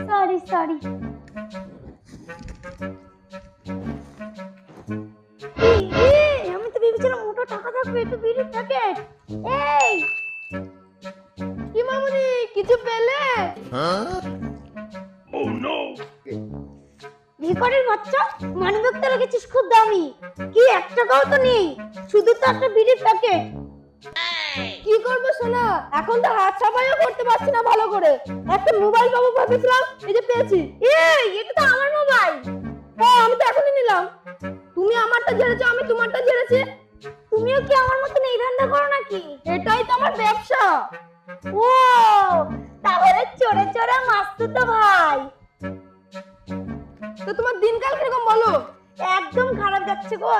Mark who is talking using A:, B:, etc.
A: Sorry sorry. আমি তো ভেবেছিলাম মোটা টাকা থাকবে, একটু বিড়ির প্যাকেট। এই কি মামুনি, কিছু পেলে? ভিখারির বাচ্চা, মানিব্যাগ তো রেখেছিস খুব দামি, কি 1 টাকাও তো নেই, শুধু তো একটা বিড়ির প্যাকেট। কি করবো সোনা, এখন তো হাত সাফাইও করতে পারছি না ভালো করে। একটা মোবাইল পাবো ভেবেছিলাম, এই যে পেয়েছি। এই এটা তো আমার মোবাইল। হ্যাঁ আমি তো এখনই নিলাম। তুমি আমারটা ঝেড়েছো, আমি তোমারটা ঝেড়েছি। তুমিও কি আমার মতন এই ধান্দা করো নাকি? এটাই তো আমার ব্যবসা। ও তাহলে চোরে চোরে মাস্ত তো ভাই। তো তোমার দিনকাল কিরকম বলো? একদম খারাপ যাচ্ছে গো।